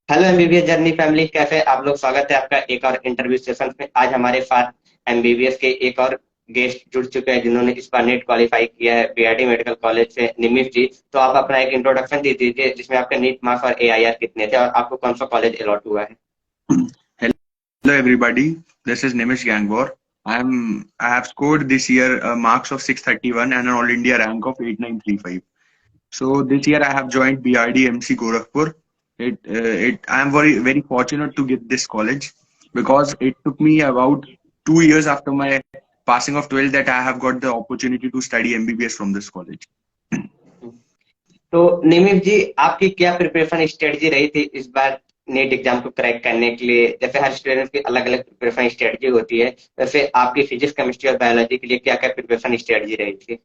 Hello MBBS journey family, कैसे आप लोग। स्वागत है आपका एक और इंटरव्यू सेशन में। आज हमारे साथ एमबीबीएस के एक और गेस्ट जुड़ चुके हैं जिन्होंने इस बार नीट क्वालिफाई किया है बीआरडी मेडिकल कॉलेज से, निमिष जी। तो आप अपना एक इंट्रोडक्शन दे दीजिए जिसमें आपके नीट मार्क्स और एआईआर कितने थे और आपको कौन सा कॉलेज अलॉट हुआ है। Hello everybody, this is Nimish Gangwar. I have scored this year marks of 631 and an All India rank of 8935. So this year I have joined BRD MC Gorakhpur. I am very fortunate to get this college because it took me about 2 years after my passing of 12th that I have got the opportunity to study MBBS from this college. तो निमिष जी, आपकी क्या preparation strategy रही थी इस बार NEET exam को crack करने के लिए? जैसे हर स्टूडेंट की अलग अलग प्रिपरेशन स्ट्रेटजी होती है, वैसे आपकी फिजिक्स केमिस्ट्री और बायोलॉजी के लिए क्या क्या प्रिपरेशन स्ट्रेटजी रही थी?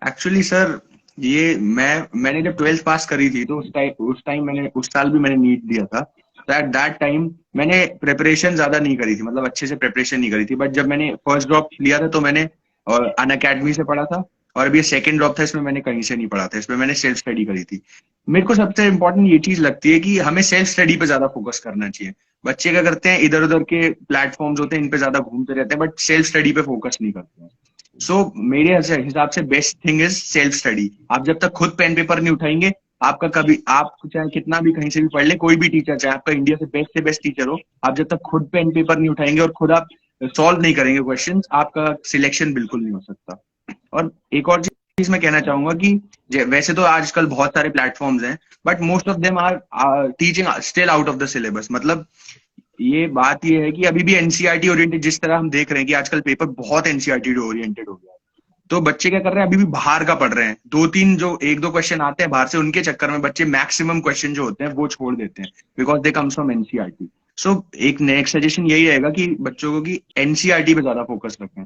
एक्चुअली सर, ये मैंने जब 12th पास करी थी तो उस टाइम मैंने उस साल भी मैंने नीट दिया था। तो एट दैट टाइम मैंने प्रिपरेशन ज्यादा नहीं करी थी, मतलब अच्छे से प्रिपरेशन नहीं करी थी। बट जब मैंने फर्स्ट ड्रॉप लिया था तो मैंने अन अकेडमी से पढ़ा था, और अभी सेकंड ड्रॉप था इसमें मैंने कहीं से नहीं पढ़ा था, इसमें मैंने सेल्फ स्टडी करी थी। मेरे को सबसे इंपॉर्टेंट ये चीज लगती है कि हमें सेल्फ स्टडी पे ज्यादा फोकस करना चाहिए। बच्चे क्या करते हैं, इधर उधर के प्लेटफॉर्म्स होते हैं इन पे ज्यादा घूमते रहते हैं बट सेल्फ स्टडी पे फोकस नहीं करते हैं। मेरे हिसाब से best thing is self study. आप जब तक खुद पेन पेपर नहीं उठाएंगे, आपका कभी आप चाहे कितना भी कहीं से भी पढ़ ले, कोई भी टीचर, चाहे आपका इंडिया से बेस्ट टीचर हो, आप जब तक खुद पेन पेपर नहीं उठाएंगे और खुद आप सॉल्व नहीं करेंगे क्वेश्चंस, आपका सिलेक्शन बिल्कुल नहीं हो सकता। और एक और चीज मैं कहना चाहूंगा कि वैसे तो आजकल बहुत सारे प्लेटफॉर्म्स हैं but most of them are teaching still out of the syllabus. मतलब ये बात ये है कि अभी भी एनसीईआरटी ओरिएंटेड, जिस तरह हम देख रहे हैं कि आजकल पेपर बहुत एनसीईआरटी ओरिएंटेड हो गया है, तो बच्चे क्या कर रहे हैं, अभी भी बाहर का पढ़ रहे हैं। दो तीन जो एक दो क्वेश्चन आते हैं बाहर से, उनके चक्कर में बच्चे मैक्सिमम क्वेश्चन जो होते हैं वो छोड़ देते हैं because they comes from NCERT. एक नेक्स्ट सजेशन यही रहेगा कि बच्चों को कि एनसीईआरटी पे ज्यादा फोकस रखें।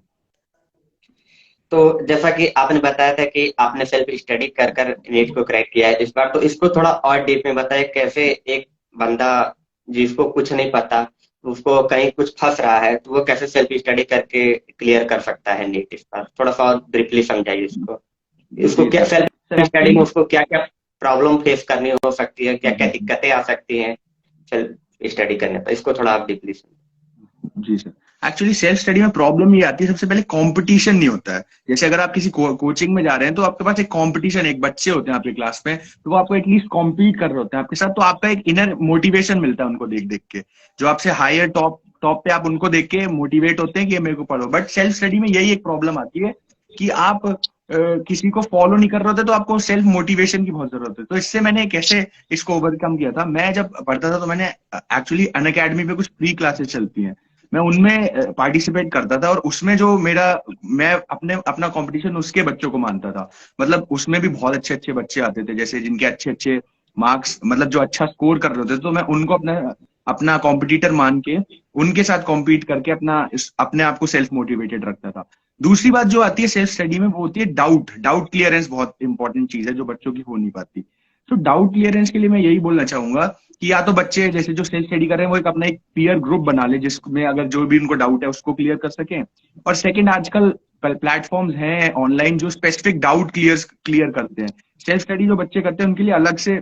तो जैसा कि आपने बताया था कि आपने सेल्फ स्टडी कर कर नीट को क्रैक किया है इस बार, तो इसको थोड़ा और डीप में बताए। कैसे एक बंदा जिसको कुछ नहीं पता, उसको कहीं कुछ फंस रहा है, तो वो कैसे सेल्फ स्टडी करके क्लियर कर सकता है नीट? इस बार थोड़ा सा और ब्रीफली समझाइए इसको। इसको जी क्या सर। सेल्फ सर स्टडी में एक्चुअली उसको क्या क्या प्रॉब्लम फेस करनी हो सकती है, क्या क्या दिक्कतें आ सकती हैं सेल्फ स्टडी करने पर? इसको थोड़ा आप डीपली समझाइए। जी सर, एक्चुअली सेल्फ स्टडी में प्रॉब्लम ये आती है, सबसे पहले कंपटीशन नहीं होता है। जैसे अगर आप किसी कोचिंग में जा रहे हैं तो आपके पास एक कंपटीशन, एक बच्चे होते हैं आपके क्लास में, तो वो आपको एटलीस्ट कॉम्पीट कर रहे होते हैं आपके साथ, तो आपका एक इनर मोटिवेशन मिलता है उनको देख देख के। जो आपसे हायर टॉप टॉप पे, आप उनको देख के मोटिवेट होते हैं कि ये मेरे को पढ़ो। बट सेल्फ स्टडी में यही एक प्रॉब्लम आती है कि आप किसी को फॉलो नहीं कर रहे होते, तो आपको सेल्फ मोटिवेशन की बहुत जरूरत है। तो इससे मैंने कैसे इसको ओवरकम किया था, मैं जब पढ़ता था तो मैंने एक्चुअली अन अकेडमी पे कुछ फ्री क्लासेस चलती हैं, मैं उनमें पार्टिसिपेट करता था। और उसमें जो मेरा, मैं अपना कंपटीशन उसके बच्चों को मानता था। मतलब उसमें भी बहुत अच्छे अच्छे बच्चे आते थे, जैसे जिनके अच्छे अच्छे मार्क्स, मतलब जो अच्छा स्कोर कर रहे होते, तो मैं उनको अपना अपना कॉम्पिटिटर मान के उनके साथ कॉम्पीट करके अपने आप को सेल्फ मोटिवेटेड रखता था। दूसरी बात जो आती है सेल्फ स्टडी में, वो होती है डाउट डाउट क्लियरेंस। बहुत इंपॉर्टेंट चीज है जो बच्चों की हो नहीं पाती। तो डाउट क्लियरेंस के लिए मैं यही बोलना चाहूंगा कि या तो बच्चे जैसे जो सेल्फ स्टडी कर रहे हैं वो एक अपना एक पीयर ग्रुप बना ले जिसमें अगर जो भी उनको डाउट है उसको क्लियर कर सकें। और सेकंड, आजकल प्लेटफॉर्म्स हैं ऑनलाइन जो स्पेसिफिक डाउट क्लियर करते हैं। सेल्फ स्टडी जो बच्चे करते हैं उनके लिए अलग से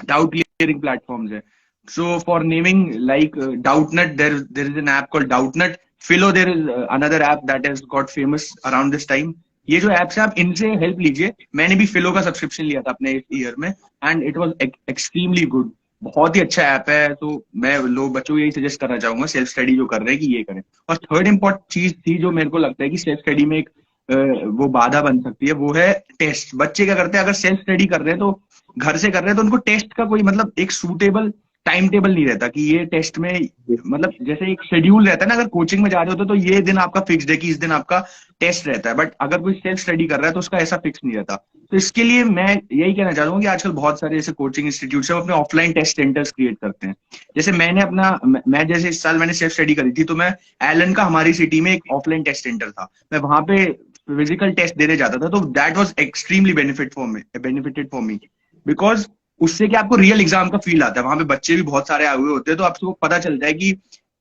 डाउट क्लियरिंग प्लेटफॉर्म्स है। So for naming like Doubtnut, there is an app called Doubtnut. Philo, there is another app that has got famous around this time. ये जो एप्स है आप इनसे हेल्प लीजिए। मैंने भी फिलो का सब्सक्रिप्शन लिया था अपने ईयर में and it was extremely good. बहुत ही अच्छा ऐप है। तो मैं लोग बच्चों को यही सजेस्ट करना चाहूंगा सेल्फ स्टडी जो कर रहे हैं कि ये करें। और थर्ड इम्पोर्टेंट चीज थी जो मेरे को लगता है कि सेल्फ स्टडी में एक वो बाधा बन सकती है, वो है टेस्ट। बच्चे क्या करते हैं, अगर सेल्फ स्टडी कर रहे हैं तो घर से कर रहे हैं तो उनको टेस्ट का कोई मतलब एक सूटेबल टाइम टेबल नहीं रहता कि ये टेस्ट में, मतलब जैसे एक शेड्यूल रहता है ना, अगर कोचिंग में जा रहे होते तो ये दिन आपका फिक्स्ड है कि इस दिन आपका टेस्ट रहता है। बट अगर कोई सेल्फ स्टडी कर रहा है तो उसका ऐसा फिक्स नहीं रहता। तो इसके लिए मैं यही कहना चाहता हूँ कि आजकल बहुत सारे ऐसे कोचिंग इंस्टीट्यूट है, वो अपने ऑफलाइन टेस्ट सेंटर्स क्रिएट करते हैं। जैसे मैं जैसे इस साल मैंने सेल्फ स्टडी करी थी, तो मैं एलन का, हमारी सिटी में एक ऑफलाइन टेस्ट सेंटर था, मैं वहां पे फिजिकल टेस्ट देने जाता था। तो that was extremely benefited for me because उससे क्या आपको रियल एग्जाम का फील आता है। वहां पे बच्चे भी बहुत सारे आए हुए होते हैं, तो आपको पता चलता है कि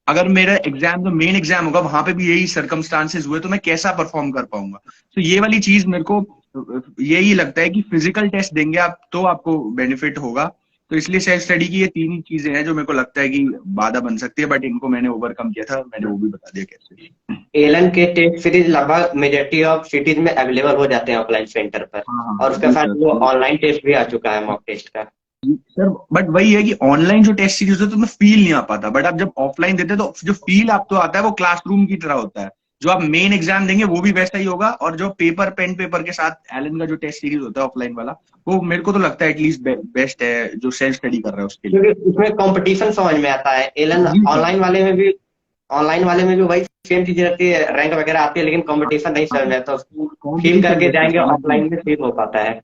अगर मेरा एग्जाम जो मेन एग्जाम होगा वहां पे भी यही सर्कमस्टांसेस हुए तो मैं कैसा परफॉर्म कर पाऊंगा। तो ये वाली चीज मेरे को यही लगता है कि फिजिकल टेस्ट देंगे आप तो आपको बेनिफिट होगा। तो इसलिए सेल्फ स्टडी की ये तीन ही चीजें हैं जो मेरे को लगता है कि बाधा बन सकती है, बट इनको मैंने ओवरकम किया था, मैंने वो भी बता दिया कैसे। एलन के टेस्ट सीरीज लगभग मेजोरिटी ऑफ सिटीज में अवेलेबल हो जाते हैं ऑफलाइन सेंटर पर, हाँ हाँ और उसके जी साथ वो सर। ऑनलाइन टेस्ट भी आ चुका है, मॉक टेस्ट का। सर बट वही है कि ऑनलाइन जो टेस्ट सीरीज होता है तो उसमें फील नहीं आ पाता, बट आप जब ऑफलाइन देते हैं तो जो फील आपको आता है वो क्लासरूम की तरह होता है। जो आप मेन एग्जाम देंगे वो भी वैसा ही होगा, और जो पेपर पेन पेपर के साथ एलन का जो टेस्ट सीरीज होता है ऑफलाइन वाला, वो मेरे को तो लगता है एटलीस्ट बेस्ट है जो सेल्फ स्टडी कर रहा है उसके लिए। क्योंकि उसमें कंपटीशन समझ में आता है। एलन जी सर। ऑनलाइन वाले में भी वही सेम चीज रहती है, रैंक वगैरह आती है, लेकिन कंपटीशन नहीं समझ में आता, उसको फील कॉम्पिटिशन करके रहता है, जाएंगे, समझ। ऑफलाइन में फील हो पाता है।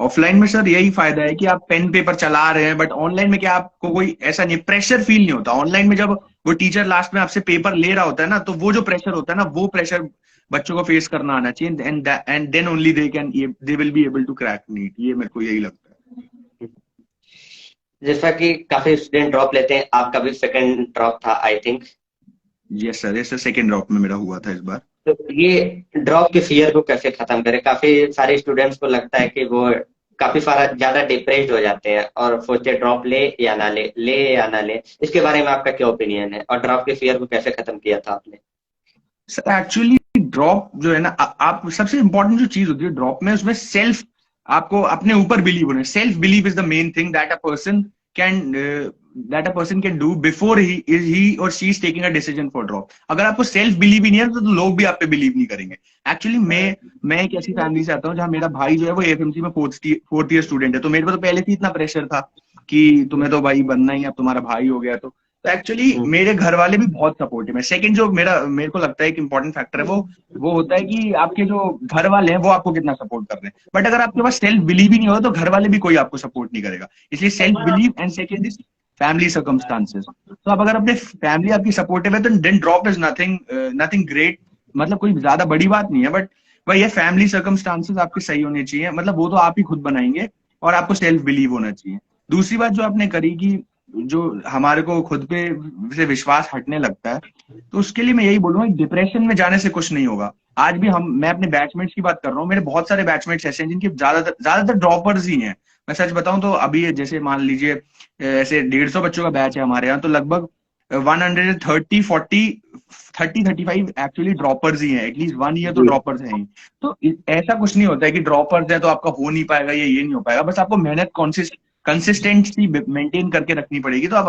ऑफलाइन में सर यही फायदा है कि आप पेन पेपर चला रहे हैं, बट ऑनलाइन में क्या आपको कोई ऐसा नहीं, प्रेशर फील नहीं होता ऑनलाइन में। जब वो टीचर लास्ट में आपसे पेपर ले रहा होता है ना, तो वो जो प्रेशर होता है ना, वो प्रेशर बच्चों को फेस करना आना चाहिए, and then only they will be able to crack NEET. ये मेरे को यही लगता है। जैसा कि काफी स्टूडेंट ड्रॉप लेते हैं, आपका भी सेकंड ड्रॉप था I think. Yes sir, yes sir, second round में मेरा हुआ था इस बार। तो ये ड्रॉप के फियर को कैसे खत्म करें? काफी सारे स्टूडेंट्स को लगता है कि वो काफी सारा ज्यादा डिप्रेस्ड हो जाते हैं और सोचते ड्रॉप ले या ना ले, ले या ना ले। इसके बारे में आपका क्या ओपिनियन है, और ड्रॉप के फियर को कैसे खत्म किया था आपने? सर एक्चुअली ड्रॉप जो है ना, आप सबसे इंपॉर्टेंट जो चीज होती है ड्रॉप में, उसमें सेल्फ, आपको अपने ऊपर बिलीव होना है। Self believe is the main thing can that a person can do before he और she is taking a decision for drop. अगर आपको सेल्फ बिलीव ही नहीं है तो लोग भी आप पे बिलीव नहीं करेंगे। एक्चुअली मैं एक ऐसी फैमिली से आता हूँ जहाँ मेरा भाई जो है वो एफएमसी में फोर्थ ईयर स्टूडेंट है, तो मेरे पे तो पहले से इतना प्रेशर था कि तुम्हें तो भाई बनना ही है, अब तुम्हारा भाई हो गया। तो एक्चुअली हम्म। मेरे घर वाले भी बहुत सपोर्टिव है। सेकंड जो मेरे को लगता है एक इंपॉर्टेंट फैक्टर है, वो होता है कि आपके जो घर वाले हैं वो आपको कितना सपोर्ट कर रहे हैं। बट अगर आपके पास सेल्फ बिलीव ही नहीं होगा तो घर वाले भी कोई आपको सपोर्ट नहीं करेगा। इसलिए self believe, and second is family circumstances. तो अब अगर अपने फैमिली आपकी सपोर्टिव है तो then drop is nothing great, मतलब कोई ज्यादा बड़ी बात नहीं है। बट वही है, फैमिली सर्कमस्टांसेस आपके सही होने चाहिए, मतलब वो तो आप ही खुद बनाएंगे, और आपको सेल्फ बिलीव होना चाहिए। दूसरी बात जो आपने करी कि जो हमारे को खुद पे से विश्वास हटने लगता है, तो उसके लिए मैं यही बोलूंगा, डिप्रेशन में जाने से कुछ नहीं होगा। आज भी मैं अपने बैचमेट्स की बात कर रहा हूँ, मेरे बहुत सारे बैचमेट्स ऐसे हैं जिनके ज्यादातर ड्रॉपर्स ही हैं। मैं सच बताऊं तो अभी जैसे मान लीजिए ऐसे 150 बच्चों का बैच है हमारे यहाँ, तो लगभग 130 40 35 एक्चुअली ड्रॉपर्स ही हैं, एटलीस्ट 1 ईयर तो जी। ड्रॉपर्स हैं ही। तो ऐसा कुछ नहीं होता है कि ड्रॉपर्स है तो आपका हो नहीं पाएगा, ये नहीं हो पाएगा। बस आपको मेहनत कंसिस्टेंसी मेंटेन करके रखनी पड़ेगी, तो आप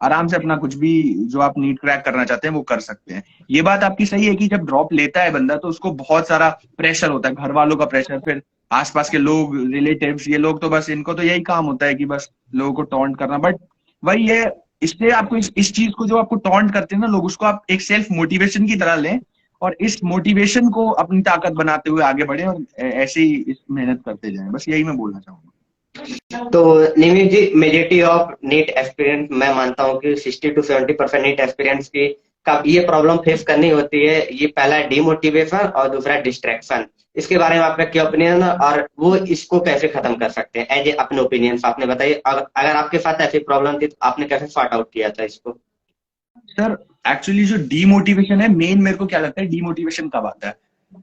आराम से अपना कुछ भी जो आप नीट क्रैक करना चाहते हैं वो कर सकते हैं। ये बात आपकी सही है कि जब ड्रॉप लेता है बंदा तो उसको बहुत सारा प्रेशर होता है, घर वालों का प्रेशर, फिर आसपास के लोग, रिलेटिव्स, ये लोग तो बस इनको तो यही काम होता है कि बस लोगों को टॉन्ट करना। बट वही है, इसलिए आपको इस चीज को, जो आपको टॉन्ट करते हैं ना लोग, उसको आप एक सेल्फ मोटिवेशन की तरह लें, और इस मोटिवेशन को अपनी ताकत बनाते हुए आगे बढ़े, और ऐसे ही इस मेहनत करते जाएं। बस यही मैं बोलना चाहूंगा। तो निमित जी, मेजोरिटी ऑफ नीट एक्सपीरियंस, मैं मानता हूँ कि 60 to 70% नीट एक्सपीरियंस की का ये प्रॉब्लम फेस करनी होती है। ये पहला डिमोटिवेशन और दूसरा डिस्ट्रैक्शन। इसके बारे में आपका क्या ओपिनियन है, और वो इसको कैसे खत्म कर सकते हैं? एज ए अपने ओपिनियन आपने बताइए, अगर आपके साथ ऐसी प्रॉब्लम थी तो आपने कैसे सॉर्ट आउट किया था इसको? सर एक्चुअली जो डीमोटिवेशन है मेन, मेरे को क्या लगता है डीमोटिवेशन कब आता है,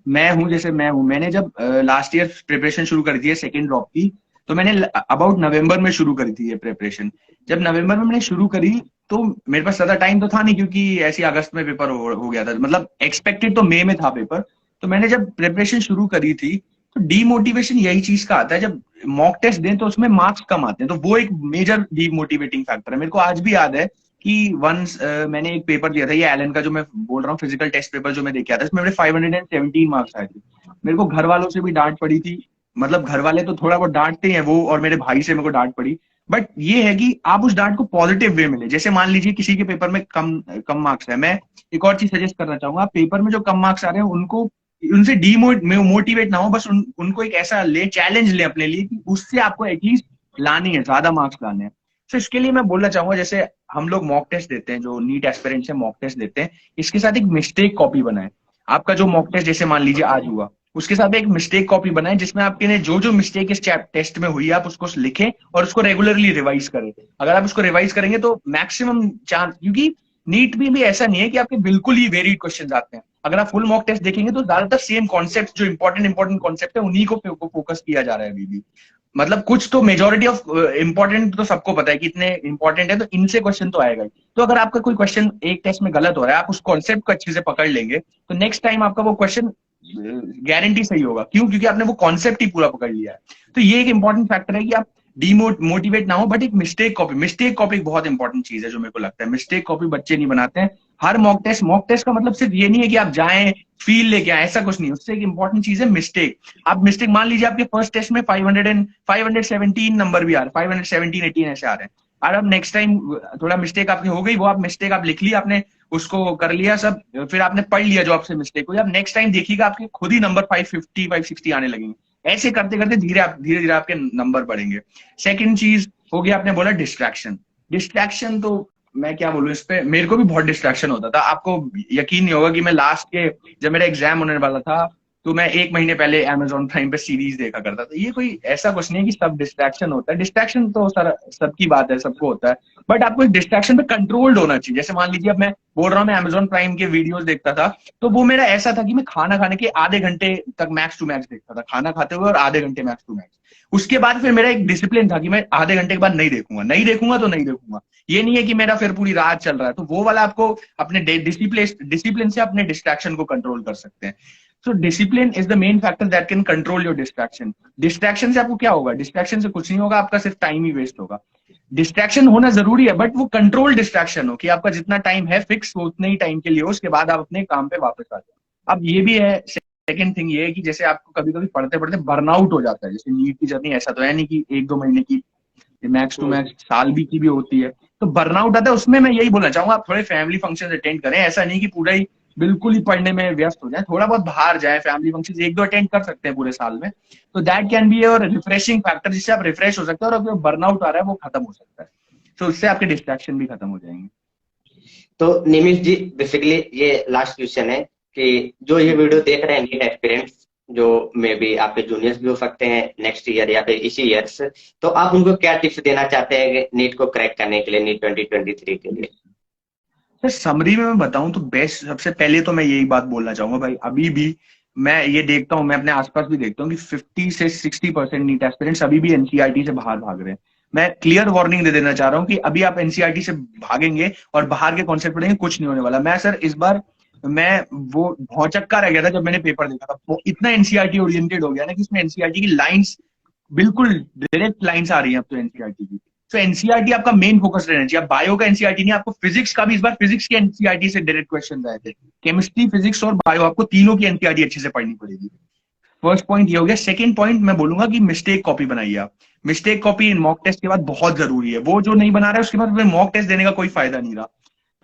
मैंने जब लास्ट ईयर प्रिपरेशन शुरू कर दी है सेकेंड ड्रॉप की, तो मैंने अबाउट नवंबर में शुरू करी थी ये प्रिपरेशन। जब नवंबर में मैंने शुरू करी तो मेरे पास ज्यादा टाइम तो था नहीं, क्योंकि ऐसे अगस्त में पेपर हो गया था, मतलब एक्सपेक्टेड तो मई में था पेपर। तो मैंने जब प्रिपरेशन शुरू करी थी, तो डीमोटिवेशन यही चीज का आता है, जब मॉक टेस्ट दें तो उसमें मार्क्स कम आते हैं, तो वो एक मेजर डीमोटिवेटिंग फैक्टर है। मेरे को आज भी याद है कि वंस मैंने एक पेपर दिया था, ये एलन का जो मैं बोल रहा हूँ, फिजिकल टेस्ट पेपर जो मैं देके आया था, इसमें मेरे 517 मार्क्स आए थे। मेरे को घर वालों से भी डांट पड़ी थी, मतलब घर वाले तो थोड़ा बहुत डांटते हैं वो, और मेरे भाई से मेरे को डांट पड़ी। बट ये है कि आप उस डांट को पॉजिटिव वे में ले। जैसे मान लीजिए किसी के पेपर में कम कम मार्क्स है, मैं एक और चीज सजेस्ट करना चाहूंगा, पेपर में जो कम मार्क्स आ रहे हैं उनको, उनसे मोटिवेट ना हो, बस उनको एक ऐसा ले, चैलेंज ले अपने लिए कि उससे आपको एटलीस्ट लानी है, ज्यादा मार्क्स लाने हैं। तो इसके लिए मैं बोलना चाहूंगा, जैसे हम लोग मॉक टेस्ट देते हैं, जो नीट एस्पिरेंट्स है मॉक टेस्ट देते हैं, इसके साथ एक मिस्टेक कॉपी बनाए। आपका जो मॉक टेस्ट जैसे मान लीजिए आज हुआ, उसके साथ एक मिस्टेक कॉपी बनाए, जिसमें आपके ने जो जो मिस्टेक इस टेस्ट में हुई है आप उसको लिखें और उसको रेगुलरली रिवाइज करें। अगर आप उसको रिवाइज करेंगे तो मैक्सिमम चांस, क्योंकि नीट में भी ऐसा नहीं है कि आपके बिल्कुल ही वेरिड क्वेश्चन आते हैं। अगर आप फुल मॉक टेस्ट देखेंगे तो ज्यादातर सेम कॉन्सेप्ट, जो इंपॉर्टेंट कॉन्सेप्ट है उन्हीं को फोकस किया जा रहा है अभी भी। मतलब कुछ तो मेजोरिटी ऑफ इंपॉर्टेंट तो सबको पता है कि इतने इंपॉर्टेंट है, तो इनसे क्वेश्चन तो आएगा ही। तो अगर आपका कोई क्वेश्चन एक टेस्ट में गलत हो रहा है, आप उस कॉन्सेप्ट को अच्छे से पकड़ लेंगे, तो नेक्स्ट टाइम आपका वो क्वेश्चन गारंटी सही होगा। क्यों? क्योंकि आपने वो कॉन्सेप्ट ही पूरा पकड़ लिया है। तो ये एक इंपॉर्टेंट फैक्टर है कि आप डीमोटिवेट ना हो, बट एक मिस्टेक कॉपी बहुत इंपॉर्टेंट चीज है जो मेरे को लगता है। मिस्टेक कॉपी बच्चे नहीं बनाते हैं। हर मॉक टेस्ट का मतलब सिर्फ ये नहीं है कि आप जाएं फील लेके आए, ऐसा कुछ नहीं। उससे एक इंपॉर्टेंट चीज है मिस्टेक। आप मिस्टेक मान लीजिए आपके फर्स्ट टेस्ट में 517 नंबर भी आ रहे, 517-18 ऐसे आ रहे हैं, और अब नेक्स्ट टाइम थोड़ा मिस्टेक आपकी हो गई, वो आप मिस्टेक आप लिख लिया आपने, उसको कर लिया सब, फिर आपने पढ़ लिया जो आपसे मिस्टेक हुई, आप नेक्स्ट टाइम देखिएगा आपके खुद ही नंबर 550-560 आने लगेंगे। ऐसे करते करते धीरे धीरे आपके नंबर बढ़ेंगे। सेकंड चीज हो गया, आपने बोला डिस्ट्रैक्शन। डिस्ट्रैक्शन तो मैं क्या बोलूं इस पे, मेरे को भी बहुत डिस्ट्रैक्शन होता था। आपको यकीन नहीं होगा कि मैं लास्ट के, जब मेरा एग्जाम होने वाला था, तो मैं 1 महीने पहले Amazon प्राइम पे सीरीज देखा करता था। ये कोई ऐसा कुछ नहीं है कि सब डिस्ट्रैक्शन होता है, डिस्ट्रैक्शन तो सर सबकी बात है, सबको होता है, बट आपको एक डिस्ट्रैक्शन पे कंट्रोल्ड होना चाहिए। जैसे मान लीजिए अब मैं बोल रहा हूँ, मैं Amazon प्राइम के वीडियोस देखता था, तो वो मेरा ऐसा था कि मैं खाना खाने के आधे घंटे तक मैक्स टू मैक्स देखता था, खाना खाते हुए, और आधे घंटे मैक्स टू मैक्स। उसके बाद फिर मेरा एक डिसिप्लिन था कि मैं आधे घंटे के बाद नहीं देखूंगा, नहीं देखूंगा तो नहीं देखूंगा। ये नहीं है कि मेरा फिर पूरी रात चल रहा है। तो वो वाला आपको अपने डिसिप्लिन से अपने डिस्ट्रैक्शन को कंट्रोल कर सकते हैं। So discipline is the main factor that can control your distraction. Distraction से आपको क्या होगा? डिस्ट्रैक्शन से कुछ नहीं होगा, आपका सिर्फ टाइम ही वेस्ट होगा। डिस्ट्रैक्शन होना जरूरी है, बट वो कंट्रोल डिस्ट्रैक्शन हो, कि आपका जितना टाइम है फिक्स, वो उतने ही टाइम के लिए हो, उसके बाद आप अपने काम पे वापस आ जाओ। अब ये भी है, सेकंड थिंग ये है कि जैसे आपको कभी कभी पढ़ते पढ़ते बर्नआउट हो जाता है। जैसे नीट की जर्नी ऐसा तो है नहीं कि 1-2 महीने की, मैक्स टू मैक्स साल भी की भी होती है, तो बर्नआउट आता है। उसमें मैं यही बोलना चाहूंगा, आप थोड़े फैमिली फंक्शन अटेंड करें। ऐसा नहीं कि पूरा ही बिल्कुल ही पढ़ने में व्यस्त हो जाए, थोड़ा बहुत बाहर जाए, फैमिली फंक्शन 1-2 अटेंड कर सकते हैं पूरे साल में, तो that can be your refreshing factor, जिससे आप रिफ्रेश हो सकते हैं, और अगर बर्नआउट आ रहा है वो खत्म हो सकता है। तो उससे आपके डिस्ट्रैक्शन भी खत्म हो जाएंगे। तो निमिष जी, बेसिकली ये लास्ट क्वेश्चन है कि जो ये वीडियो देख रहे हैं नीट एस्पिरेंट्स, जो मे बी आपके जूनियर्स भी हो सकते हैं नेक्स्ट ईयर या फिर इसी ईयर्स, तो आप उनको क्या टिप्स देना चाहते हैं नीट को क्रैक करने के लिए, नीट 2023 के लिए? सर समरी में मैं बताऊं तो बेस्ट, सबसे पहले तो मैं यही बात बोलना चाहूंगा भाई, अभी भी मैं ये देखता हूं, मैं अपने आसपास भी देखता हूँ कि 50 से 60% नीट एस्पिरेंट्स अभी भी एनसीईआरटी से बाहर भाग रहे हैं। मैं क्लियर वार्निंग दे देना चाह रहा हूँ कि अभी आप एनसीईआरटी से भागेंगे और बाहर के कॉन्सेप्ट पढ़ेंगे, कुछ नहीं होने वाला। मैं सर इस बार, मैं वो भौचक्का रह गया था जब मैंने पेपर देखा था, वो इतना एनसीईआरटी ओरिएंटेड हो गया ना कि इसमें एनसीईआरटी की लाइंस बिल्कुल डायरेक्ट लाइंस आ रही है अब तो एनसीईआरटी की। तो एनसीईआरटी आपका मेन फोकस रहना चाहिए। आप बायो का एनसीईआरटी नहीं, आपको फिजिक्स का भी, इस बार फिजिक्स की एनसीईआरटी से डायरेक्ट क्वेश्चन आए थे, केमिस्ट्री, फिजिक्स और बायो, आपको तीनों की एनसीईआरटी अच्छे से पढ़नी पड़ेगी। फर्स्ट पॉइंट ये हो गया। सेकंड पॉइंट मैं बोलूंगा कि मिस्टेक कॉपी बनाइए आप। Mistake copy in mock test के बाद बहुत जरूरी है। वो जो नहीं बना रहा है उसके बाद मॉक टेस्ट देने का कोई फायदा नहीं रहा।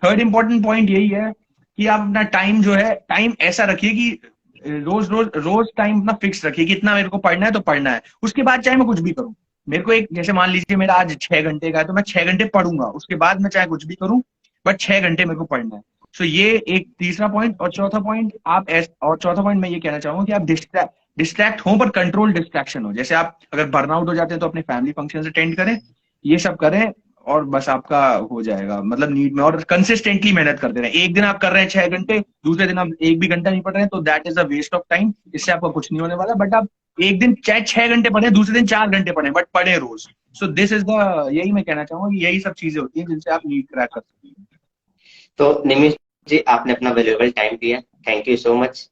थर्ड इंपॉर्टेंट पॉइंट यही है कि आप अपना टाइम जो है, टाइम ऐसा रखिए कि रोज टाइम अपना फिक्स रखिए कि इतना मेरे को पढ़ना है तो पढ़ना है, उसके बाद चाहे मैं कुछ भी करूं। मेरे को एक, जैसे मान लीजिए मेरा आज 6 घंटे का है, तो मैं 6 घंटे पढ़ूंगा, उसके बाद मैं चाहे कुछ भी करूं, बट 6 घंटे मेरे को पढ़ना है। सो ये एक तीसरा पॉइंट। और चौथा पॉइंट मैं ये कहना चाहूंगा कि आप डिस्ट्रैक्ट हो, पर कंट्रोल डिस्ट्रैक्शन हो। जैसे आप अगर बर्नआउट हो जाते हैं तो अपने फैमिली फंक्शन अटेंड करें, ये सब करें, और बस आपका हो जाएगा, मतलब नीट में। और कंसिस्टेंटली मेहनत करते रहे। एक दिन आप कर रहे हैं 6 घंटे, दूसरे दिन आप 1 भी घंटा नहीं पढ़ रहे हैं, तो that is a waste of time, इससे आपका कुछ नहीं होने वाला। बट आप एक दिन चाहे 6 घंटे पढ़े, दूसरे दिन 4 घंटे पढ़े, बट पढ़े रोज। सो दिस इज द, यही मैं कहना चाहूंगा कि यही सब चीजें होती हैं जिनसे आप नीट क्रैक कर सकते हैं। तो निमिष जी, आपने अपना वैल्यूएबल टाइम दिया, थैंक यू सो मच।